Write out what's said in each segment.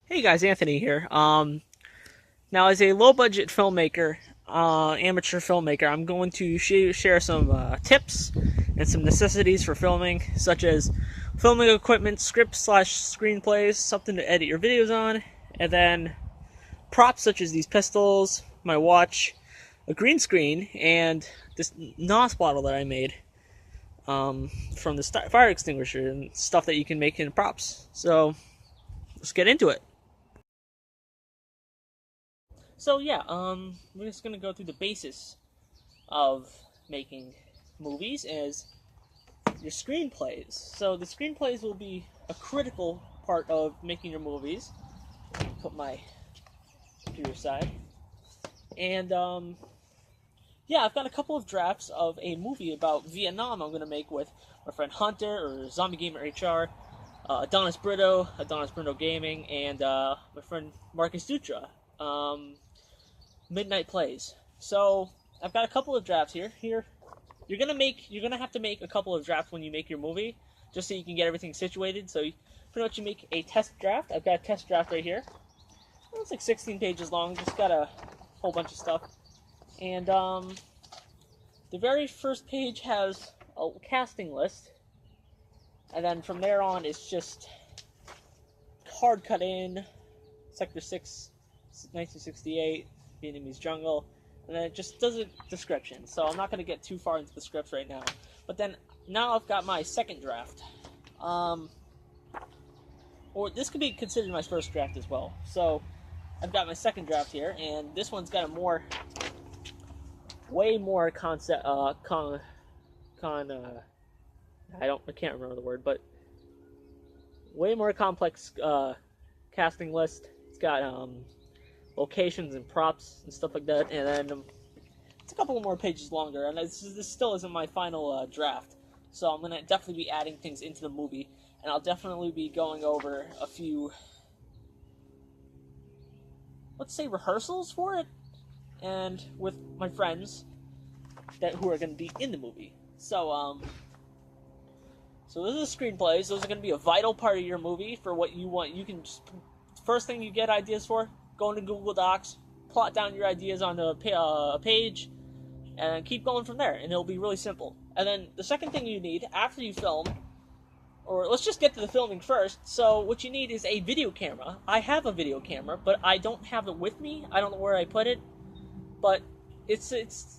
Hey guys, Anthony here. Now as a low-budget filmmaker, amateur filmmaker, I'm going to share some tips and some necessities for filming, such as filming equipment, scripts/screenplays, something to edit your videos on, and then props such as these pistols, my watch, a green screen, and this NOS bottle that I made from the fire extinguisher and stuff that you can make in props. So let's get into it. So yeah, we're just gonna go through the basis of making movies as your screenplays. So the screenplays will be a critical part of making your movies. Put my computer aside, and yeah, I've got a couple of drafts of a movie about Vietnam I'm gonna make with my friend Hunter or Zombie Gamer HR, Adonis Brito Gaming, and my friend Marcus Dutra. Midnight Plays. So I've got a couple of drafts here. You're gonna have to make a couple of drafts when you make your movie, just so you can get everything situated. So pretty much you make a test draft. I've got a test draft right here. It's like 16 pages long. Just got a whole bunch of stuff. And the very first page has a casting list, and then from there on it's just hard cut in Sector 6, 1968. Vietnamese jungle, and then it just does a description. So I'm not going to get too far into the scripts right now. But then now I've got my second draft, or this could be considered my first draft as well. So I've got my second draft here, and this one's got a way more concept, I can't remember the word, but way more complex casting list. It's got locations and props and stuff like that, and then it's a couple more pages longer, and this still isn't my final draft, so I'm going to definitely be adding things into the movie, and I'll definitely be going over a few, let's say, rehearsals for it, and with my friends who are going to be in the movie. So those are the screenplays. Those are going to be a vital part of your movie for what you want. You can just, first thing you get ideas for, go into Google Docs, plot down your ideas on a page, and keep going from there, and it'll be really simple. And then the second thing you need after you film, or let's just get to the filming first. So what you need is a video camera. I have a video camera, but I don't have it with me. I don't know where I put it, but it's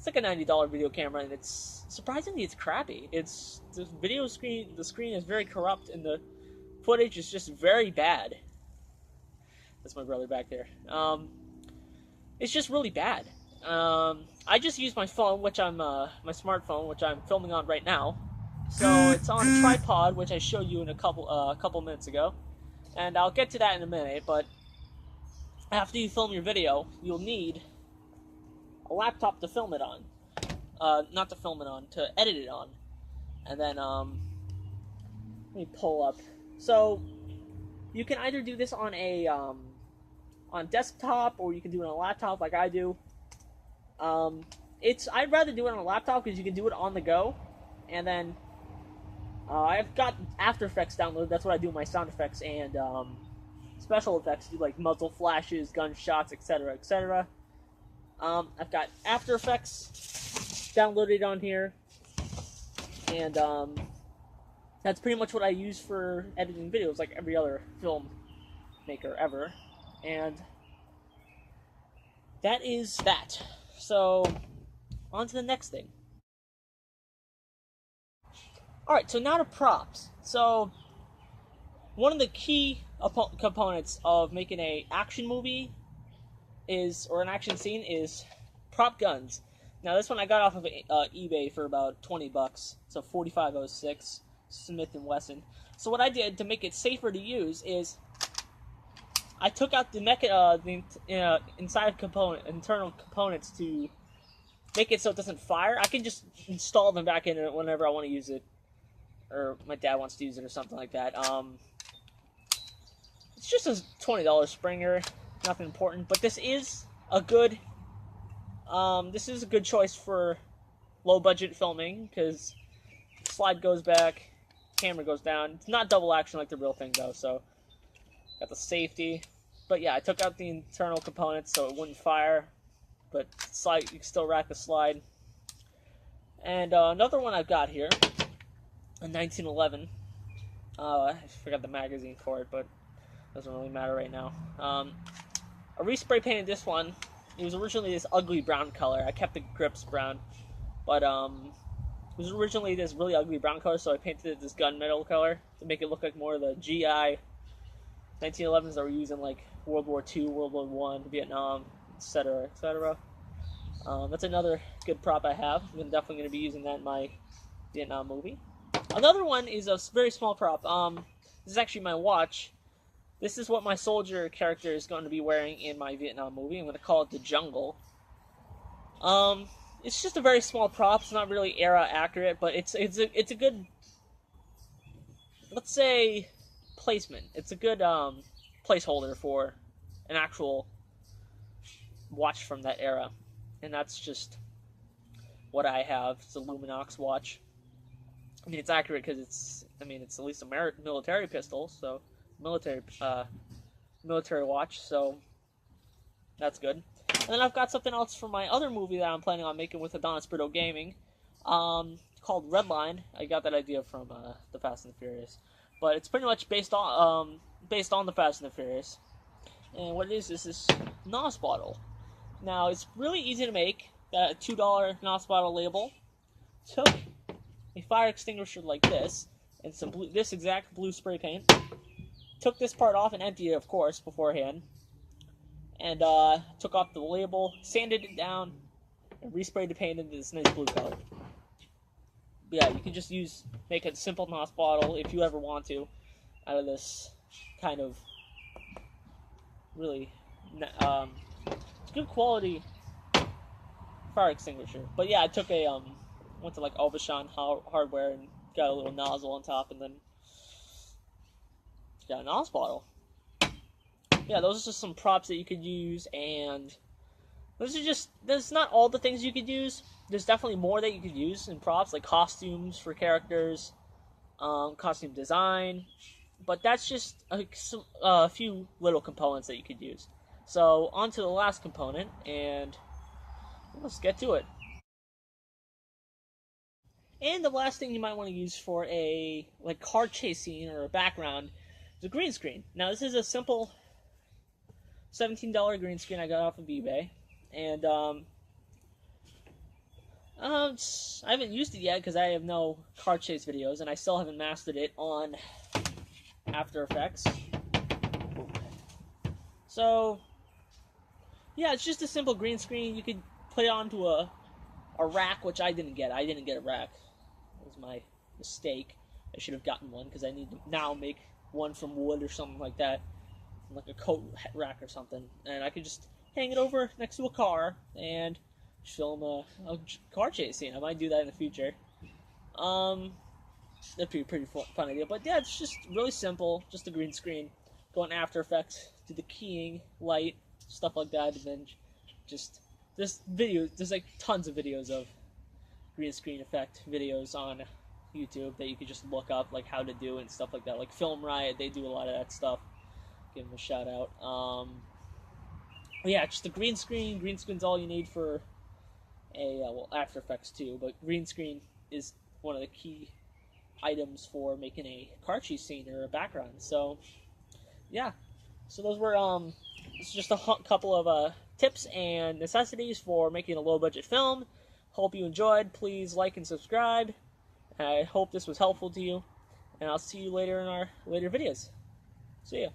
like a $90 video camera, and it's surprisingly it's crappy. It's the video screen. The screen is very corrupt, and the footage is just very bad. That's my brother back there. It's just really bad. I just use my phone, which my smartphone, which I'm filming on right now. So it's on a tripod, which I showed you in a couple minutes ago, and I'll get to that in a minute. But after you film your video, you'll need a laptop to film it on. Not to film it on, to edit it on. And then let me pull up. So you can either do this on a on desktop, or you can do it on a laptop like I do. I'd rather do it on a laptop because you can do it on the go, and then I've got After Effects downloaded. That's what I do my sound effects and special effects, do like muzzle flashes, gunshots, etc., etc. I've got After Effects downloaded on here, and that's pretty much what I use for editing videos, like every other filmmaker ever. And that is that. So, on to the next thing. Alright, so now to props. So, one of the key components of making an action movie or an action scene is prop guns. Now, this one I got off of eBay for about $20. So 4506 Smith & Wesson. So what I did to make it safer to use is I took out the internal components to make it so it doesn't fire. I can just install them back in whenever I want to use it, or my dad wants to use it, or something like that. It's just a $20 Springer, nothing important. But this is a good choice for low budget filming, because slide goes back, camera goes down. It's not double action like the real thing though. So got the safety. But yeah, I took out the internal components so it wouldn't fire, but slide, you can still rack the slide. And another one I've got here, a 1911. I forgot the magazine for it, but doesn't really matter right now. I respray painted this one. It was originally this ugly brown color. I kept the grips brown, but it was originally this really ugly brown color, so I painted it this gunmetal color to make it look like more of the GI 1911s that were used in like World War II, World War I, Vietnam, etc., etc. That's another good prop I have. I'm definitely going to be using that in my Vietnam movie. Another one is a very small prop. This is actually my watch. This is what my soldier character is going to be wearing in my Vietnam movie. I'm going to call it the Jungle. It's just a very small prop. It's not really era accurate, but it's a good, let's say, placement. It's a good placeholder for an actual watch from that era, and that's just what I have. It's a Luminox watch. I mean, it's accurate because it's at least a military pistol, so military watch, so that's good. And then I've got something else for my other movie that I'm planning on making with Adonis Brito Gaming, called Redline. I got that idea from the Fast and the Furious, but it's pretty much based on the Fast and the Furious. And what it is this NOS bottle. Now it's really easy to make. Got a $2 NOS bottle label. Took a fire extinguisher like this and some this exact blue spray paint. Took this part off and emptied it, of course, beforehand. And took off the label, sanded it down, and resprayed the paint into this nice blue color. But yeah, you can just make a simple NOS bottle if you ever want to, out of this kind of really good quality fire extinguisher. But yeah, I took went to like Aubuchon Hardware and got a little nozzle on top, and then got a NOS bottle. Yeah, those are just some props that you could use, and there's not all the things you could use. There's definitely more that you could use in props, like costumes for characters, costume design, but that's just a few little components that you could use. So, on to the last component, and let's get to it. And the last thing you might want to use for a car chase scene or a background is a green screen. Now, this is a simple $17 green screen I got off of eBay, and I haven't used it yet because I have no car chase videos, and I still haven't mastered it on After Effects. So, yeah, it's just a simple green screen. You could put it onto a rack, which I didn't get. I didn't get a rack. It was my mistake. I should have gotten one because I need to now make one from wood or something like that, like a coat rack or something, and I could just hang it over next to a car and film a car chase scene. I might do that in the future. That'd be a pretty fun idea. But yeah, it's just really simple, just a green screen. Go in After Effects, do the keying, light, stuff like that, and then just there's like tons of videos of green screen effect videos on YouTube that you could just look up, like how to do it and stuff like that. Like Film Riot, they do a lot of that stuff. Give them a shout out. Yeah, just a green screen. Green screen's all you need for After Effects too, but green screen is one of the key items for making a car chase scene or a background. So, yeah. So those were it's just a couple of tips and necessities for making a low-budget film. Hope you enjoyed. Please like and subscribe. I hope this was helpful to you, and I'll see you later in our later videos. See ya.